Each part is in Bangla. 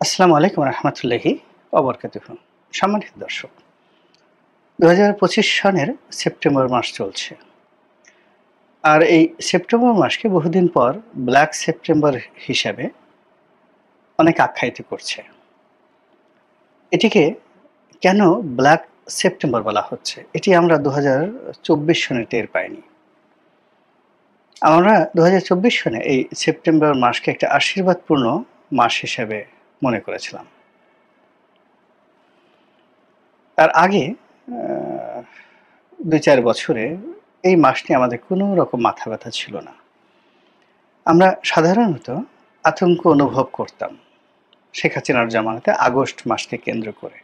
আসসালামু আলাইকুম রহমতুল্লাহি ওবরকাতুহু। সম্মানিত দর্শক, 2025 সনের সেপ্টেম্বর মাস চলছে। আর এই সেপ্টেম্বর মাসকে বহুদিন পর ব্ল্যাক সেপ্টেম্বর হিসাবে অনেক আখ্যায়িত করছে। এটিকে কেন ব্ল্যাক সেপ্টেম্বর বলা হচ্ছে, এটি আমরা 2024 সনে টের পাইনি। আমরা 2024 সনে এই সেপ্টেম্বর মাসকে একটা আশীর্বাদপূর্ণ মাস হিসাবে মনে করেছিলাম। তার আগে ২-৪ বছরে এই মাস নিয়ে আমাদের কোনো রকম মাথা ব্যথা ছিল না। আমরা সাধারণত আতঙ্ক অনুভব করতাম শেখ হাসিনার জামানাতে আগস্ট মাসকে কেন্দ্র করে,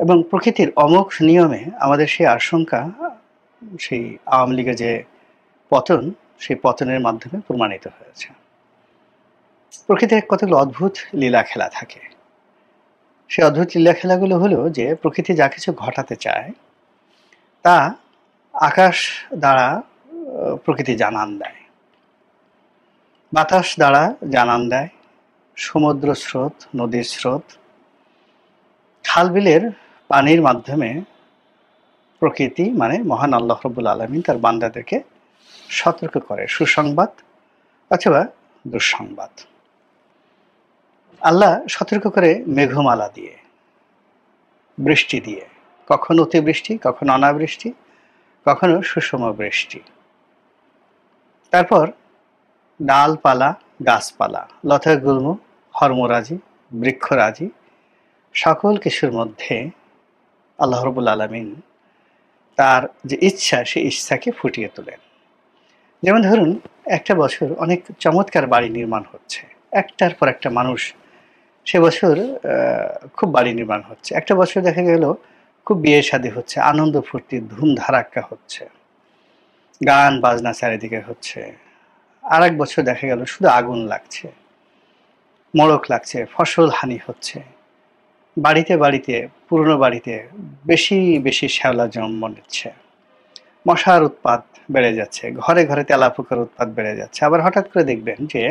এবং প্রকৃতির অমোঘ নিয়মে আমাদের সেই আশঙ্কা, সেই আওয়ামী লীগের যে পতন, সেই পতনের মাধ্যমে প্রমাণিত হয়েছে। প্রকৃতির কতগুলো অদ্ভুত লীলা খেলা থাকে। সেই অদ্ভুত লীলা খেলাগুলো হলো যে প্রকৃতি যা কিছু ঘটাতে চায় তা আকাশ দ্বারা প্রকৃতি জানান দেয়, বাতাস দ্বারা জানান দেয়, সমুদ্র স্রোত, নদীর স্রোত, খাল বিলের পানির মাধ্যমে প্রকৃতি মানে মহান আল্লাহ রাব্বুল আলামিন তার বান্দাদেরকে সতর্ক করে, সুসংবাদ অথবা দুঃসংবাদ। আল্লাহ সতর্ক করে মেঘমালা দিয়ে, বৃষ্টি দিয়ে, কখনো অতিবৃষ্টি, কখনো অনাবৃষ্টি, কখনো সুষম বৃষ্টি। তারপর ডালপালা, গাছপালা, লতাগুল্ম, হর্মরাজি, বৃক্ষরাজি, সকল কিছুর মধ্যে আল্লাহ রাব্বুল আলামিন তার যে ইচ্ছা, সেই ইচ্ছাকে ফুটিয়ে তোলেন। যেমন ধরুন, একটা বছর অনেক চমৎকার বাড়ি নির্মাণ হচ্ছে, একটার পর একটা মানুষ সে বছর খুব বাড়ি নির্মাণ হচ্ছে। একটা বছর দেখা গেল খুব বিয়ে শাদী হচ্ছে, আনন্দ ফুর্তি ধুম ধারাক্কা হচ্ছে, গান বাজনা চারিদিকে হচ্ছে। আর এক বছর দেখা গেল শুধু আগুন লাগছে, মড়ক লাগছে, ফসল হানি হচ্ছে, বাড়িতে বাড়িতে, পুরনো বাড়িতে বেশি বেশি শ্যাওলা জন্ম নিচ্ছে, মশার উৎপাত বেড়ে যাচ্ছে, ঘরে ঘরে তেলাপোকার উৎপাত বেড়ে যাচ্ছে। আবার হঠাৎ করে দেখবেন যে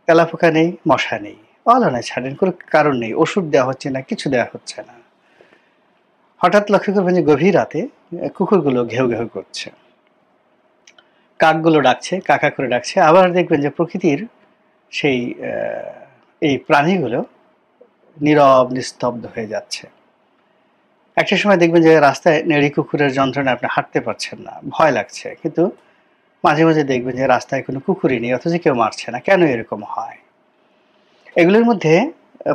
তেলাপোকা নেই, মশা নেই, অলানা ছাড়েন, কোনো কারণ নেই, ওষুধ দেওয়া হচ্ছে না, কিছু দেওয়া হচ্ছে না। হঠাৎ লক্ষ্য করবেন যে গভীর রাতে কুকুরগুলো ঘেউ ঘেউ করছে, কাকগুলো ডাকছে, কাকা করে ডাকছে। আবার দেখবেন যে প্রকৃতির সেই এই প্রাণীগুলো নীরব নিস্তব্ধ হয়ে যাচ্ছে। একটা সময় দেখবেন যে রাস্তায় নেড়ি কুকুরের যন্ত্রণায় আপনি হাঁটতে পারছেন না, ভয় লাগছে, কিন্তু মাঝে মাঝে দেখবেন যে রাস্তায় কোনো কুকুরই নেই, অথচ কেউ মারছে না। কেন এরকম হয়? এগুলোর মধ্যে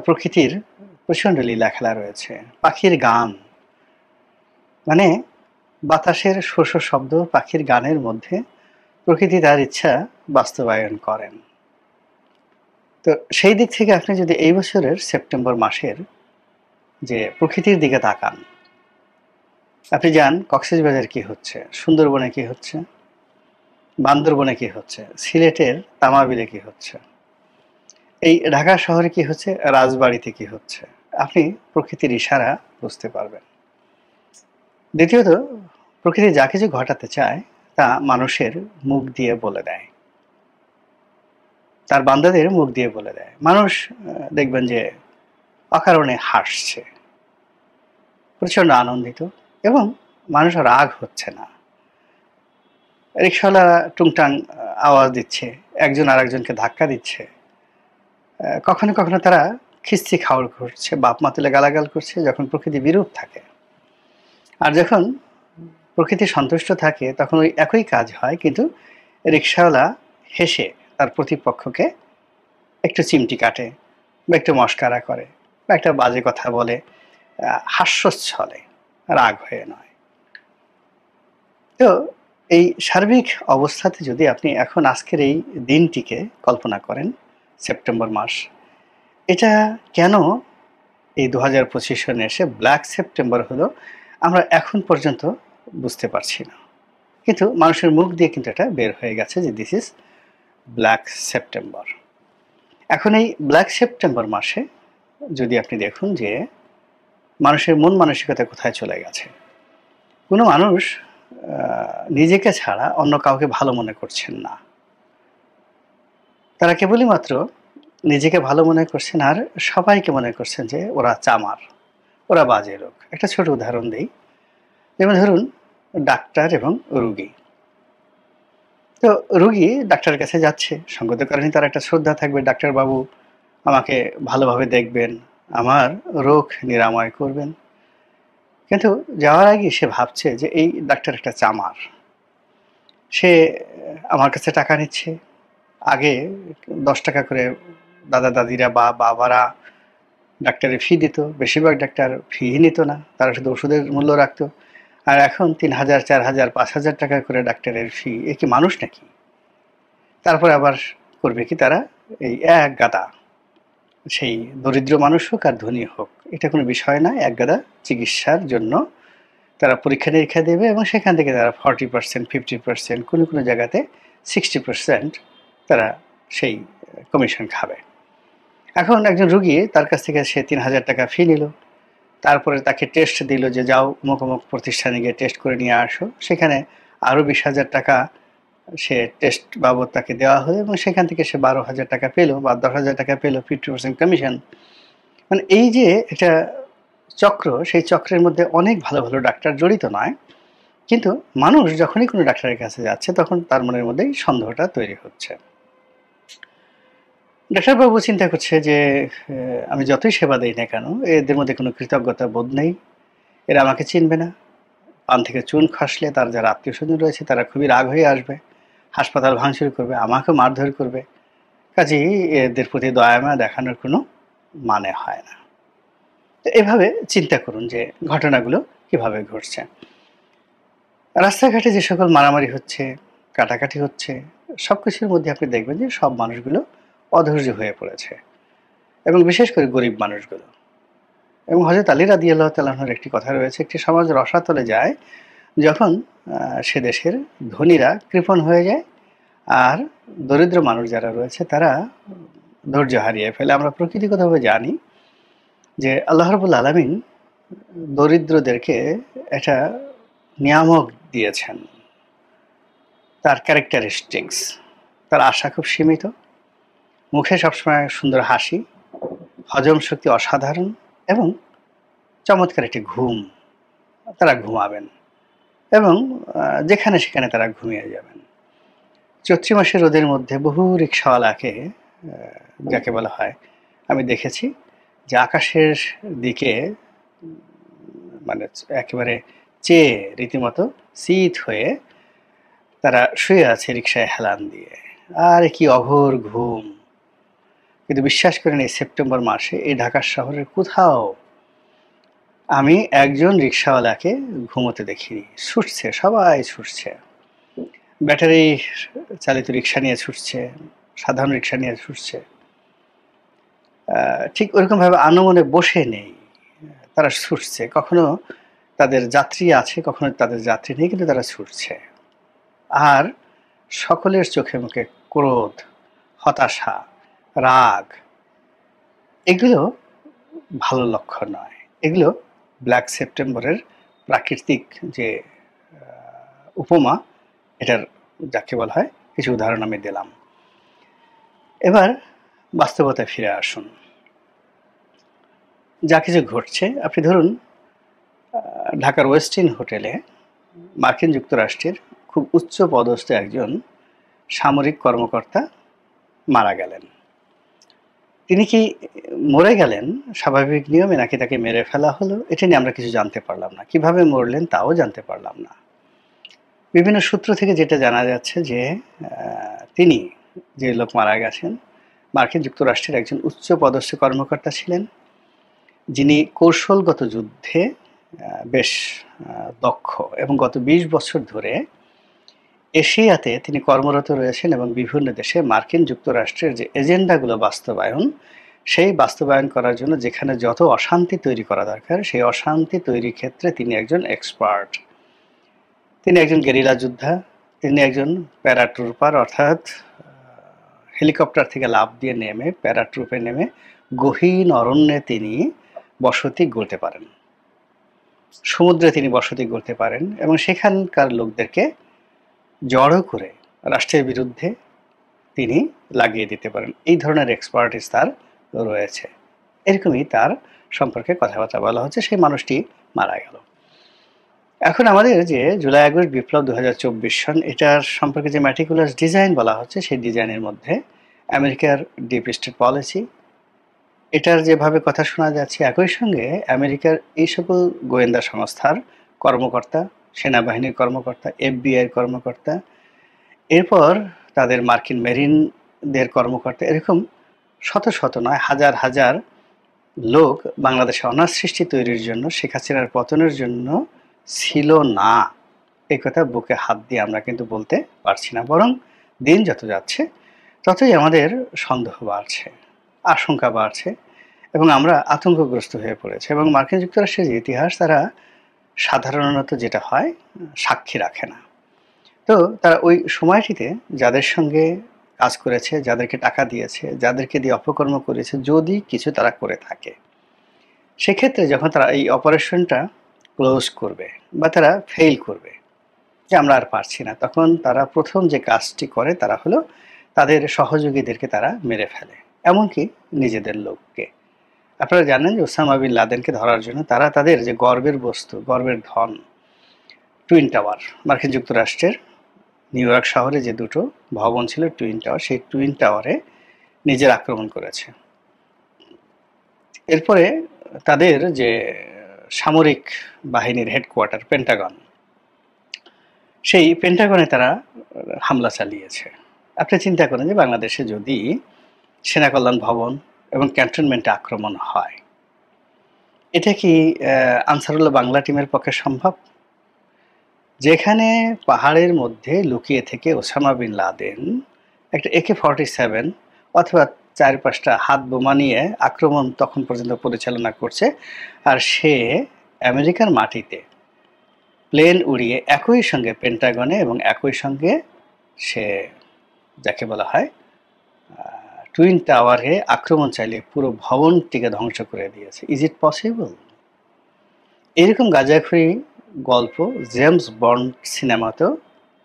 প্রকৃতির প্রচণ্ড লীলা খেলা রয়েছে। পাখির গান, মানে বাতাসের শো শো শব্দ, পাখির গানের মধ্যে প্রকৃতি তার ইচ্ছা বাস্তবায়ন করেন। তো সেই দিক থেকে আপনি যদি এই বছরের সেপ্টেম্বর মাসের যে প্রকৃতির দিকে তাকান, আপনি যান কক্সবাজার কি হচ্ছে, সুন্দরবনে কি হচ্ছে, বান্দরবনে কি হচ্ছে, সিলেটের তামাবিলে কি হচ্ছে, এই ঢাকা শহরে কি হচ্ছে, রাজবাড়িতে কি হচ্ছে, আপনি প্রকৃতির ইশারা বুঝতে পারবেন। দ্বিতীয়ত, প্রকৃতি যা কিছু ঘটাতে চায় তা মানুষের মুখ দিয়ে বলে দেয়, তার বান্দাদের মুখ দিয়ে বলে দেয়। মানুষ দেখবেন যে অকারণে হাসছে, প্রচণ্ড আনন্দিত, এবং মানুষ রাগ হচ্ছে না। রিক্সাওয়ালা টুংটাং আওয়াজ দিচ্ছে, একজন আর একজনকে ধাক্কা দিচ্ছে, কখনো কখনো তারা খিস্তি খাওয়ার করছে, বাপ মা তুলে গালাগাল করছে যখন প্রকৃতি বিরূপ থাকে। আর যখন প্রকৃতি সন্তুষ্ট থাকে তখন ওই একই কাজ হয়, কিন্তু রিক্সাওয়ালা হেসে তার প্রতিপক্ষকে একটু চিমটি কাটে, বা একটু মস্কারা করে, বা একটা বাজে কথা বলে, হাস্যচ্ছলে, রাগ হয়ে নয়। তো এই সার্বিক অবস্থাতে যদি আপনি এখন আজকের এই দিনটিকে কল্পনা করেন, সেপ্টেম্বর মাস, এটা কেন এই 2025 সনে এসে ব্ল্যাক সেপ্টেম্বর হলো, আমরা এখন পর্যন্ত বুঝতে পারছি না। কিন্তু মানুষের মুখ দিয়ে কিন্তু এটা বের হয়ে গেছে যে দিস ইজ ব্ল্যাক সেপ্টেম্বর। এখন এই ব্ল্যাক সেপ্টেম্বর মাসে যদি আপনি দেখুন যে মানুষের মন মানসিকতা কোথায় চলে গেছে। কোনো মানুষ নিজেকে ছাড়া অন্য কাউকে ভালো মনে করছেন না। তারা কেবলই মাত্র নিজেকে ভালো মনে করছেন আর সবাইকে মনে করছেন যে ওরা চামার, ওরা বাজে লোক। একটা ছোট উদাহরণ দেই। যেমন ধরুন ডাক্তার এবং রুগী। তো রুগী ডাক্তারের কাছে যাচ্ছে, সঙ্গত কারণে তার একটা শ্রদ্ধা থাকবে, ডাক্তারবাবু আমাকে ভালোভাবে দেখবেন, আমার রোগ নিরাময় করবেন। কিন্তু যাওয়ার আগে সে ভাবছে যে এই ডাক্তার একটা চামার, সে আমার কাছে টাকা নিচ্ছে। আগে 10 টাকা করে দাদা দাদিরা বা বাবারা ডাক্তারের ফি দিত, বেশিরভাগ ডাক্তার ফি নিত না, তারা শুধু ওষুধের মূল্য রাখতো। আর এখন 3000, 4000, 5000 টাকা করে ডাক্তারের ফি। এ কি মানুষ নাকি? তারপরে আবার করবে কি তারা? এই এক গাদা, সেই দরিদ্র মানুষ হোক আর ধনী হোক, এটা কোনো বিষয় না, এক গাদা চিকিৎসার জন্য তারা পরীক্ষা নিরীক্ষা দেবে এবং সেখান থেকে তারা 40%, 50%, কোনো কোনো জায়গাতে 60% তারা সেই কমিশন খাবে। এখন একজন রুগী, তার কাছ থেকে সে 3000 টাকা ফি নিল, তারপরে তাকে টেস্ট দিল যে যাও অমুক অমুক প্রতিষ্ঠানে গিয়ে টেস্ট করে নিয়ে আসো। সেখানে আরও 20,000 টাকা সে টেস্ট বাবদ তাকে দেওয়া হলো এবং সেখান থেকে সে 12,000 টাকা পেলো বা 10,000 টাকা পেলো, 50% কমিশন। মানে এই যে একটা চক্র, সেই চক্রের মধ্যে অনেক ভালো ভালো ডাক্তার জড়িত নয়, কিন্তু মানুষ যখনই কোনো ডাক্তারের কাছে যাচ্ছে তখন তার মনের মধ্যেই সন্দেহটা তৈরি হচ্ছে। ডাক্তারবাবু চিন্তা করছে যে আমি যতই সেবা দিই না কেন, এদের মধ্যে কোনো কৃতজ্ঞতা বোধ নেই, এরা আমাকে চিনবে না। পান থেকে চুন খসলে তার যারা আত্মীয় স্বজন রয়েছে তারা খুবই রাগ হয়ে আসবে, হাসপাতাল ভাঙচুর করবে, আমাকেও মারধর করবে। কাজেই এদের প্রতি দয়ামায়া দেখানোর কোনো মানে হয় না। তো এভাবে চিন্তা করুন যে ঘটনাগুলো কিভাবে ঘটছে। রাস্তাঘাটে যে সকল মারামারি হচ্ছে, কাটাকাটি হচ্ছে, সব কিছুর মধ্যে আপনি দেখবেন যে সব মানুষগুলো অধৈর্য হয়ে পড়েছে, এবং বিশেষ করে গরিব মানুষগুলো। এবং হযরত আলী রাদিয়াল্লাহু তাআলা আনহুর একটি কথা রয়েছে, একটি সমাজ রসাতলে যায় যখন সে দেশের ধনীরা কৃপণ হয়ে যায় আর দরিদ্র মানুষ যারা রয়েছে তারা ধৈর্য হারিয়ে ফেলে। আমরা প্রকৃতিগতভাবে জানি যে আল্লাহ রাব্বুল আলামিন দরিদ্রদেরকে একটা নিয়ামক দিয়েছেন, তার ক্যারেক্টারিস্টিক্স, তার আশা খুব সীমিত, মুখে সবসময় সুন্দর হাসি, হজম শক্তি অসাধারণ এবং চমৎকার একটি ঘুম। তারা ঘুমাবেন এবং যেখানে সেখানে তারা ঘুমিয়ে যাবেন। চৈত্র মাসের রোদের মধ্যে বহু রিক্সাওয়ালাকে, যাকে বলা হয়, আমি দেখেছি যে আকাশের দিকে মানে একেবারে চেয়ে রীতিমতো শীত হয়ে তারা শুয়ে আছে রিক্সায় হেলান দিয়ে, আর কি অঘোর ঘুম। কিন্তু বিশ্বাস করেন এই সেপ্টেম্বর মাসে এই ঢাকা শহরের কোথাও আমি একজন রিক্সাওয়ালাকে ঘুমোতে দেখিনি। ছুটছে, সবাই ছুটছে, ব্যাটারি চালিত রিক্সা নিয়ে ছুটছে, সাধারণ রিক্সা নিয়ে ছুটছে, ঠিক ওরকমভাবে আনমনে বসে নেই, তারা ছুটছে। কখনো তাদের যাত্রী আছে, কখনো তাদের যাত্রী নেই, কিন্তু তারা ছুটছে। আর সকলের চোখে মুখে ক্রোধ, হতাশা, রাগ। এগুলো ভালো লক্ষণ নয়। এগুলো ব্ল্যাক সেপ্টেম্বরের প্রাকৃতিক যে উপমা, এটার যাকে বলা হয় কিছু উদাহরণ আমি দিলাম। এবার বাস্তবতায় ফিরে আসুন। যা কিছু ঘটছে, আপনি ধরুন ঢাকার ওয়েস্টিন হোটেলে মার্কিন যুক্তরাষ্ট্রের খুব উচ্চ পদস্থ একজন সামরিক কর্মকর্তা মারা গেলেন। তিনি কি মরে গেলেন স্বাভাবিক নিয়মে নাকি তাকে মেরে ফেলা হলো, এটা নিয়ে আমরা কিছু জানতে পারলাম না। কিভাবে মরলেন তাও জানতে পারলাম না। বিভিন্ন সূত্র থেকে যেটা জানা যাচ্ছে যে তিনি, যে লোক মারা গেছেন, মার্কিন যুক্তরাষ্ট্রের একজন উচ্চ পদস্থ কর্মকর্তা ছিলেন, যিনি কৌশলগত যুদ্ধে বেশ দক্ষ এবং গত 20 বছর ধরে এশিয়াতে তিনি কর্মরত রয়েছেন এবং বিভিন্ন দেশে মার্কিন যুক্তরাষ্ট্রের যে এজেন্ডাগুলো বাস্তবায়ন, সেই বাস্তবায়ন করার জন্য যেখানে যত অশান্তি তৈরি করা দরকার সেই অশান্তি তৈরির ক্ষেত্রে তিনি একজন এক্সপার্ট। তিনি একজন গেরিলা যোদ্ধা, তিনি একজন প্যারাট্রুপার, অর্থাৎ হেলিকপ্টার থেকে লাফ দিয়ে নেমে প্যারাট্রুপে নেমে গহীন অরণ্যে তিনি বসতি গড়তে পারেন, সমুদ্রে তিনি বসতি গড়তে পারেন এবং সেখানকার লোকদেরকে জড়ো করে রাষ্ট্রের বিরুদ্ধে তিনি লাগিয়ে দিতে পারেন, এই ধরনের এক্সপার্টিস তার রয়েছে। এরকমই তার সম্পর্কে কথাবার্তা বলা হচ্ছে। সেই মানুষটি মারা গেল। এখন আমাদের যে জুলাই আগস্ট বিপ্লব 2024 সন, এটার সম্পর্কে যে ম্যাটিকুলাস ডিজাইন বলা হচ্ছে, সেই ডিজাইনের মধ্যে আমেরিকার ডিপ স্টেট পলিসি, এটার যেভাবে কথা শোনা যাচ্ছে, একই সঙ্গে আমেরিকার এই সকল গোয়েন্দা সংস্থার কর্মকর্তা, সেনাবাহিনীর কর্মকর্তা, এফবিআইয়ের কর্মকর্তা, এরপর তাদের মার্কিন মেরিনদের কর্মকর্তা, এরকম শত শত নয় হাজার হাজার লোক বাংলাদেশে অনার সৃষ্টি তৈরির জন্য, শেখ হাসিনার পতনের জন্য ছিল না। এই কথা বুকে হাত দিয়ে আমরা কিন্তু বলতে পারছি না। বরং দিন যত যাচ্ছে ততই আমাদের সন্দেহ বাড়ছে, আশঙ্কা বাড়ছে, এবং আমরা আতঙ্কগ্রস্ত হয়ে পড়েছে। এবং মার্কিন যুক্তরাষ্ট্রের যে ইতিহাস, তারা সাধারণত যেটা হয় সাক্ষী রাখে না। তো তারা ওই সময়টিতে যাদের সঙ্গে কাজ করেছে, যাদেরকে টাকা দিয়েছে, যাদেরকে দিয়ে অপকর্ম করেছে, যদি কিছু তারা করে থাকে, সেক্ষেত্রে যখন তারা এই অপারেশনটা ক্লোজ করবে বা তারা ফেল করবে, যে আমরা আর পারছি না, তখন তারা প্রথম যে কাজটি করে তারা হলো তাদের সহযোগীদেরকে তারা মেরে ফেলে, এমনকি নিজেদের লোককে। আপনারা জানেন যে ওসামা বিন লাদেনকে ধরার জন্য তারা তাদের যে গর্বের বস্তু, গর্বের ধন, টুইন টাওয়ার, মার্কিন যুক্তরাষ্ট্রের নিউ ইয়র্ক শহরে যে দুটো ভবন ছিল টুইন টাওয়ার, সেই টুইন টাওয়ারে নিজের আক্রমণ করেছে। এরপরে তাদের যে সামরিক বাহিনীর হেডকোয়ার্টার পেন্টাগন, সেই পেন্টাগনে তারা হামলা চালিয়েছে। আপনি চিন্তা করেন যে বাংলাদেশে যদি সেনা কল্যাণ ভবন এবং ক্যান্টনমেন্টে আক্রমণ হয়, এটা কি আনসারুল্লাহ বাংলা টিমের পক্ষে সম্ভব? যেখানে পাহাড়ের মধ্যে লুকিয়ে থেকে ওসামা বিন লাদেন একটা AK-47 অথবা 4-5টা হাত বোমা নিয়ে আক্রমণ তখন পর্যন্ত পরিচালনা করছে, আর সে আমেরিকার মাটিতে প্লেন উড়িয়ে একই সঙ্গে পেন্টাগনে এবং একই সঙ্গে সে যাকে বলা হয় টুইন টাওয়ারে আক্রমণ চালিয়ে পুরো ভবনটিকে ধ্বংস করে দিয়েছে। Is it possible? এরকম গাঁজাখুরি গল্প জেমস বন্ড সিনেমাতেও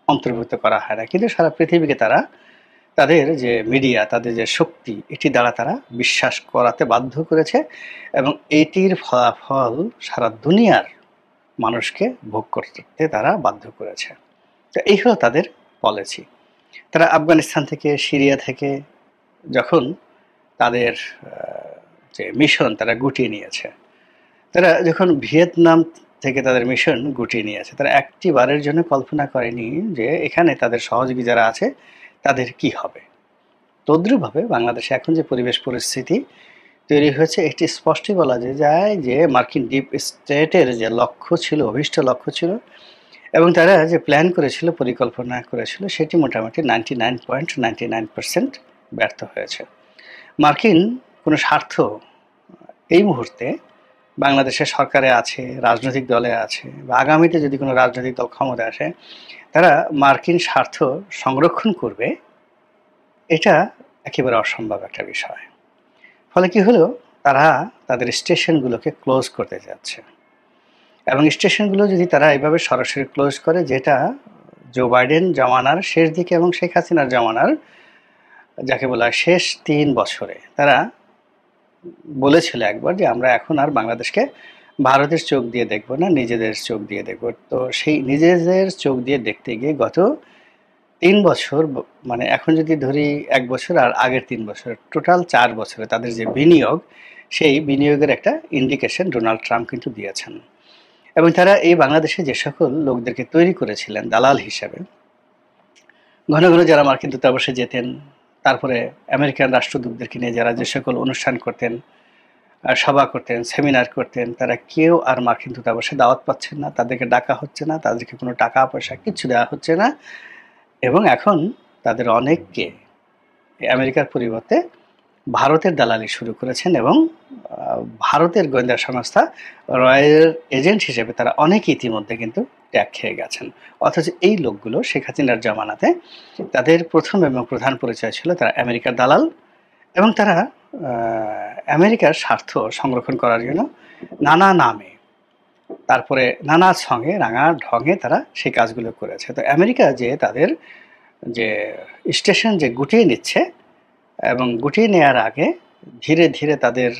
অন্তর্ভুক্ত করা হয় না, কিন্তু সারা পৃথিবীকে তারা তাদের যে মিডিয়া, তাদের যে শক্তি, এটি দ্বারা তারা বিশ্বাস করাতে বাধ্য করেছে, এবং এটির ফলাফল সারা দুনিয়ার মানুষকে ভোগ করতে তারা বাধ্য করেছে। তো এই হলো তাদের পলিসি। তারা আফগানিস্তান থেকে, সিরিয়া থেকে যখন তাদের যে মিশন তারা গুটিয়ে নিয়েছে, তারা যখন ভিয়েতনাম থেকে তাদের মিশন গুটিয়ে নিয়েছে, তারা একটি বারের জন্য কল্পনা করেনি যে এখানে তাদের সহযোগী যারা আছে তাদের কি হবে। তদ্রুপভাবে বাংলাদেশে এখন যে পরিবেশ পরিস্থিতি তৈরি হয়েছে, একটি স্পষ্টই বলা যায় যে মার্কিন ডিপ স্টেটের যে লক্ষ্য ছিল, অভীষ্ট লক্ষ্য ছিল, এবং তারা যে প্ল্যান করেছিল, পরিকল্পনা করেছিল, সেটি মোটামুটি 99.99% ব্যর্থ হয়েছে। মার্কিন কোনো স্বার্থ এই মুহূর্তে বাংলাদেশের সরকারে আছে, রাজনৈতিক দলে আছে, বা আগামীতে যদি কোনো রাজনৈতিক দল ক্ষমতায় আসে, তারা মার্কিন স্বার্থ সংরক্ষণ করবে, এটা একেবারে অসম্ভব একটা বিষয়। ফলে কি হলো, তারা তাদের স্টেশনগুলোকে ক্লোজ করতে যাচ্ছে, এবং স্টেশনগুলো যদি তারা এইভাবে সরাসরি ক্লোজ করে, যেটা জো বাইডেন জমানার শেষ দিকে এবং শেখ হাসিনার জমানার যাকে বলা হয় শেষ 3 বছরে তারা বলেছিল একবার যে আমরা এখন আর বাংলাদেশকে ভারতের চোখ দিয়ে দেখব না, নিজেদের চোখ দিয়ে দেখব। তো সেই নিজেদের চোখ দিয়ে দেখতে গিয়ে গত 3 বছর, মানে এখন যদি ধরি 1 বছর আর আগের 3 বছর, টোটাল 4 বছরে তাদের যে বিনিয়োগ, সেই বিনিয়োগের একটা ইন্ডিকেশন ডোনাল্ড ট্রাম্প কিন্তু দিয়েছেন। এবং তারা এই বাংলাদেশে যে সকল লোকদেরকে তৈরি করেছিলেন দালাল হিসাবে, ঘন ঘন যারা মার্কিন দূতাবাসে যেতেন, তারপরে আমেরিকান রাষ্ট্রদূতদেরকে নিয়ে যারা যে সকল অনুষ্ঠান করতেন, সভা করতেন, সেমিনার করতেন, তারা কেউ আর মার্কিন দূতাবাসে দাওয়াত পাচ্ছেন না, তাদেরকে ডাকা হচ্ছে না, তাদেরকে কোনো টাকা পয়সা কিচ্ছু দেওয়া হচ্ছে না। এবং এখন তাদের অনেককে আমেরিকার পরিবর্তে ভারতের দালালি শুরু করেছেন, এবং ভারতের গোয়েন্দা সংস্থা রয়্যাল এজেন্ট হিসেবে তারা অনেকে ইতিমধ্যে কিন্তু ট্যাগ খেয়ে গেছেন। অথচ এই লোকগুলো শেখ হাসিনার জামানাতে তাদের প্রথম এবং প্রধান পরিচয় ছিল তারা আমেরিকার দালাল, এবং তারা আমেরিকার স্বার্থ সংরক্ষণ করার জন্য নানা নামে, তারপরে নানা সঙ্গে রাঙা ঢঙে তারা সেই কাজগুলো করেছে। তো আমেরিকা যে তাদের যে স্টেশন যে গুটিয়ে নিচ্ছে, এবং গুটিয়ে নেওয়ার আগে ধীরে ধীরে তাদের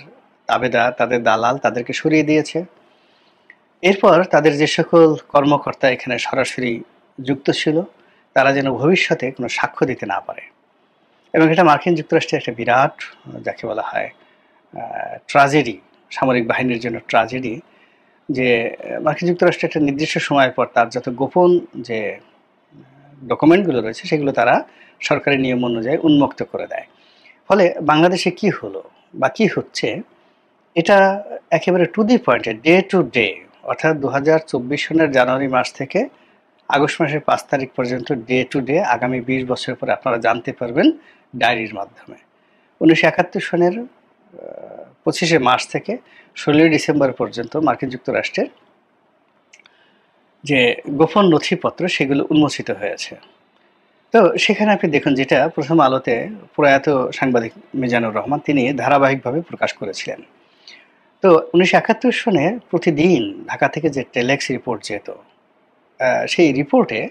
তাবেদার, তাদের দালাল তাদেরকে সরিয়ে দিয়েছে। এরপর তাদের যে সকল কর্মকর্তা এখানে সরাসরি যুক্ত ছিল, তারা যেন ভবিষ্যতে কোনো সাক্ষ্য দিতে না পারে। এবং এটা মার্কিন যুক্তরাষ্ট্রের একটা বিরাট, যাকে বলা হয় ট্র্যাজেডি, সামরিক বাহিনীর জন্য ট্র্যাজেডি, যে মার্কিন যুক্তরাষ্ট্র একটা নির্দিষ্ট সময়ের পর তার যত গোপন যে ডকুমেন্টগুলো রয়েছে সেগুলো তারা সরকারি নিয়ম অনুযায়ী উন্মুক্ত করে দেয়। ফলে বাংলাদেশে কি হলো বা কি হচ্ছে, এটা একেবারে টু দি পয়েন্টে, ডে টু ডে, অর্থাৎ 2024 সনের জানুয়ারি মাস থেকে আগস্ট মাসের 5 তারিখ পর্যন্ত ডে টু ডে আগামী 20 বছর পরে আপনারা জানতে পারবেন ডায়েরির মাধ্যমে। 1971 সনের 25শে মার্চ থেকে 16ই ডিসেম্বর পর্যন্ত মার্কিন যুক্তরাষ্ট্রের যে গোপন নথিপত্র সেগুলো উন্মোচিত হয়েছে। তো সেখানে আপনি দেখুন, যেটা প্রথম আলোতে প্রয়াত সাংবাদিক মিজানুর রহমান তিনি ধারাবাহিকভাবে প্রকাশ করেছিলেন। তো 1971 সনে প্রতিদিন ঢাকা থেকে যে টেলেক্স রিপোর্ট যেত, সেই রিপোর্টে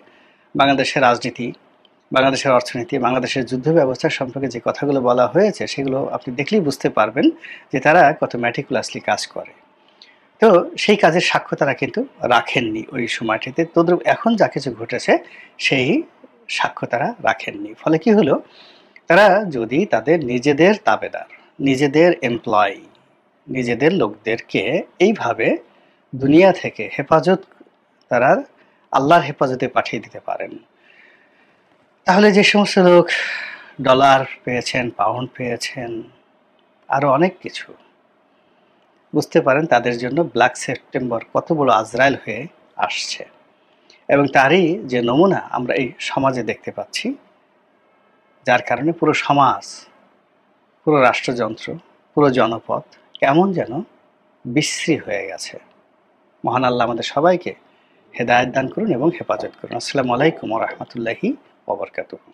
বাংলাদেশের রাজনীতি, বাংলাদেশের অর্থনীতি, বাংলাদেশের যুদ্ধ ব্যবস্থা সম্পর্কে যে কথাগুলো বলা হয়েছে সেগুলো আপনি দেখলেই বুঝতে পারবেন যে তারা কত ম্যাটিকুলাসলি কাজ করে। তো সেই কাজের সাক্ষ্য তারা কিন্তু রাখেননি ওই সময়টিতে। তদ্রুপ এখন যা কিছু ঘটেছে সেই সাক্ষ্য তারা রাখেননি। ফলে কি হলো, তারা যদি তাদের নিজেদের তাবেদার, নিজেদের এমপ্লয়ি, নিজেদের লোকদেরকে এইভাবে দুনিয়া থেকে হেফাজত, তারা আল্লাহর হেফাজতে পাঠিয়ে দিতে পারেন, তাহলে যে সমস্ত লোক ডলার পেয়েছেন, পাউন্ড পেয়েছেন, আরো অনেক কিছু, বুঝতে পারেন তাদের জন্য ব্ল্যাক সেপ্টেম্বর কত বড় আজরাইল হয়ে আসছে। এবং তারই যে নমুনা আমরা এই সমাজে দেখতে পাচ্ছি, যার কারণে পুরো সমাজ, পুরো রাষ্ট্রযন্ত্র, পুরো জনপদ কেমন যেন বিশ্রী হয়ে গেছে। মহান আল্লাহ আমাদের সবাইকে হেদায়েত দান করুন এবং হেফাজত করুন। আসসালামু আলাইকুম ওয়া রাহমাতুল্লাহি ওয়া বারাকাতুহু।